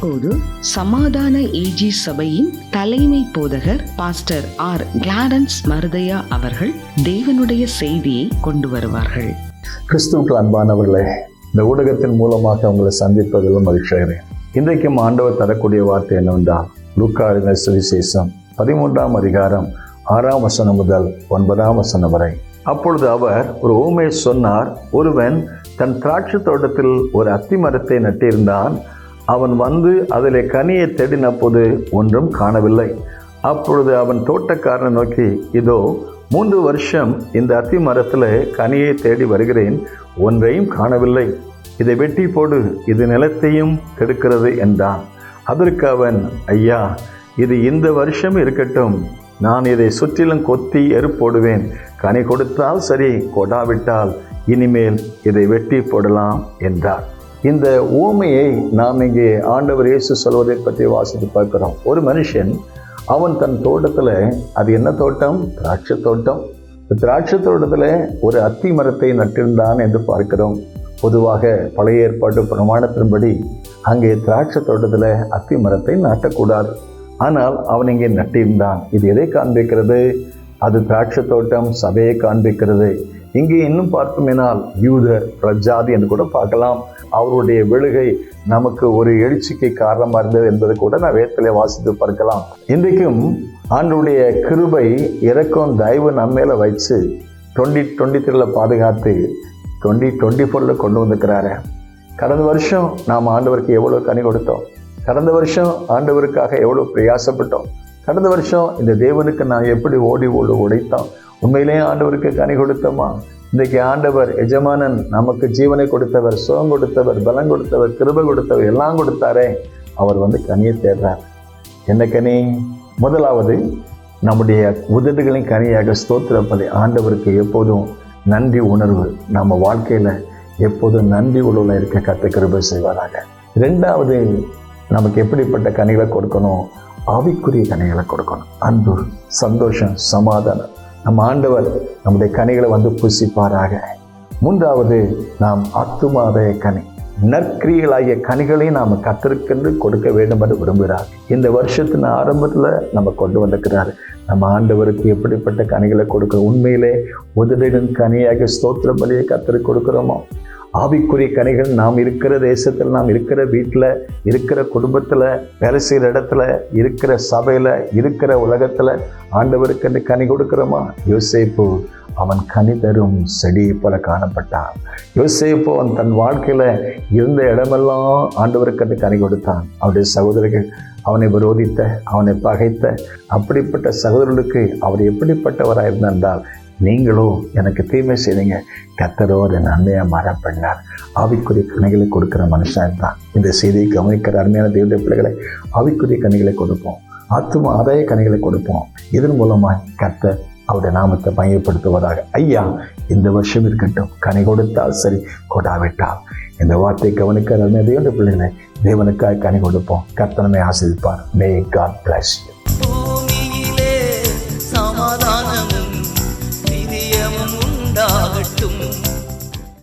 இப்போது சமாதான ஏஜி சபையின் தலைமை போதகர் பாஸ்டர் ஆர் கிளாரன்ஸ் மருதையா அவர்கள் தேவனுடைய செய்தியை கொண்டு வருவார்கள். கிறிஸ்துவுக்கு அன்பானவர்களே, இந்த ஊடகத்தின் மூலமாக உங்களை சந்திப்பதிலும் மகிழ்ச்சி அடைகிறேன். இன்றைக்கும் ஆண்டவர் தரக்கூடிய வார்த்தை என்னவென்றால், லூக்கா எழுதின சுவிசேஷம் 13ஆம் அதிகாரம் 6ஆம் வசனம் முதல் 9ஆம் வசனம் வரை. அப்பொழுது அவர் ஒரு உவமையை சொன்னார். ஒருவன் தன் திராட்சை தோட்டத்தில் ஒரு அத்தி மரத்தை நட்டிருந்தான். அவன் வந்து அதிலே கனியை தேடின போது ஒன்றும் காணவில்லை. அப்பொழுது அவன் தோட்டக்காரனை நோக்கி, இதோ 3 வருஷம் இந்த அத்தி மரத்தில் கனியை தேடி வருகிறேன், ஒன்றையும் காணவில்லை. இதை வெட்டி போடு, இது நிலத்தையும் கெடுக்கிறது என்றான். அதற்கு அவன், ஐயா, இது இந்த வருஷம் இருக்கட்டும், நான் இதை சுற்றிலும் கொத்தி போடுவேன். கனி கொடுத்தால் சரி, கொடாவிட்டால் இனிமேல் இதை வெட்டி போடலாம் என்றார். இந்த உவமையை நாம் இங்கே ஆண்டவர் இயேசு சொல்வதை பற்றி வாசித்து பார்க்கிறோம். ஒரு மனுஷன், அவன் தன் தோட்டத்தில், அது என்ன தோட்டம்? திராட்சை தோட்டம். திராட்சை தோட்டத்தில் ஒரு அத்தி மரத்தை நட்டிருந்தான் என்று பார்க்கிறோம். பொதுவாக பழைய ஏற்பாட்டு பிரமாணத்தின்படி அங்கே திராட்சை தோட்டத்தில் அத்தி மரத்தை நாட்டக்கூடாது. ஆனால் அவன் இங்கே நட்டிருந்தான். இது எதை காண்பிக்கிறது? அது திராட்சை தோட்டம், சபையை காண்பிக்கிறது. இங்கே இன்னும் பார்க்குமேனால் யூதர் பிரஜாதி என்று கூட பார்க்கலாம். அவருடைய விழுகை நமக்கு ஒரு எழுச்சிக்கு காரணமாக இருந்தது என்பது கூட நான் வேதத்திலே வாசித்து பார்க்கலாம். இன்றைக்கும் ஆண்டவருடைய கிருபை, இரக்கம், தயவு நம்மேல வச்சு 2023 பாதுகாத்து 2024 கொண்டு வந்திருக்கிறாரு. கடந்த வருஷம் நாம் ஆண்டவருக்கு எவ்வளோ கனி கொடுத்தோம். கடந்த வருஷம் ஆண்டவருக்காக எவ்வளோ பிரயாசப்பட்டோம். கடந்த வருஷம் இந்த தேவனுக்கு நான் எப்படி ஓடி உடைத்தோம். உண்மையிலேயே ஆண்டவருக்கு கனி கொடுத்தோமா? இன்றைக்கு ஆண்டவர் எஜமானன், நமக்கு ஜீவனை கொடுத்தவர், சுகம் கொடுத்தவர், பலம் கொடுத்தவர், கிருபை கொடுத்தவர், எல்லாம் கொடுத்தாரே. அவர் வந்து கனியை தேடுறார். என்ன கனி? முதலாவது, நம்முடைய உதடுகளின் கனியாக ஸ்தோத்திரப்பதை, ஆண்டவருக்கு எப்போதும் நன்றி உணர்வு, நம்ம வாழ்க்கையில் எப்போதும் நன்றி உணர்வில் இருக்க கர்த்தர் கிருபை செய்வாராக. 2வது, நமக்கு எப்படிப்பட்ட கனிகளை கொடுக்கணும்? ஆவிக்குரிய கனிகளை கொடுக்கணும். அன்பு, சந்தோஷம், சமாதானம். நம்ம ஆண்டவர் நம்முடைய கனிகளை வந்து புசிப்பாராக. 3வது, நாம் ஆத்துமாவே கனி, நற்கிரியலாகிய கனிகளை நாம் கர்த்தருக்கென்று கொடுக்க வேண்டும் என்று விரும்புகிறார். இந்த வருஷத்தின் ஆரம்பத்தில் நம்ம கொண்டு வந்திருக்கிறார். நம்ம ஆண்டவருக்கு எப்படிப்பட்ட கனிகளை கொடுக்கிறோம்? உண்மையிலே உதடின் கனியாக ஸ்தோத்திர பலியை கர்த்தருக்கு கொடுக்கிறோமோ? ஆவிக்குரிய கனிகள் நாம் இருக்கிற தேசத்தில், நாம் இருக்கிற வீட்டில், இருக்கிற குடும்பத்தில், வேலை செய்கிற இடத்துல, இருக்கிற சபையில், இருக்கிற உலகத்தில் ஆண்டவருக்கு கனி கொடுக்கிறோமா? யோசேப்பு, அவன் கனி தரும் செடி போல காணப்பட்டான். யோசேப்பு அவன் தன் வாழ்க்கையில் இருந்த இடமெல்லாம் ஆண்டவருக்கு கனி கொடுத்தான். அவருடைய சகோதரர்கள் அவனை விரோதித்த, அவனை பகைத்த அப்படிப்பட்ட சகோதரர்களுக்கு அவர் எப்படிப்பட்டவராக இருந்தால், நீங்களோ எனக்கு தீமை செய்தீங்க, கர்த்தரோ அதை நன்மையாக மாறப்படினார். ஆவிக்குரிய கனிகளை கொடுக்கிற மனுஷன் தான். இந்த செய்தியை கவனிக்கிற அருமையான தேவனுடைய பிள்ளைகளை, ஆவிக்குரிய கனிகளை கொடுப்போம், ஆத்தும ஆதாய கனிகளை கொடுப்போம். இதன் மூலமாக கர்த்தர் அவருடைய நாமத்தை மையப்படுத்துவதாக. ஐயா, இந்த வருஷம் இருக்கட்டும், கனி கொடுத்தால் சரி, கொடாவிட்டால். இந்த வார்த்தையை கவனிக்கிற அருமையான தேவனுடைய பிள்ளைகளை, தேவனுக்காக கனி கொடுப்போம். கர்த்தர் நம்மை ஆசீர்வதிப்பார். May God bless you. சமாதானமும் பிரியமும் உண்டாகட்டும்.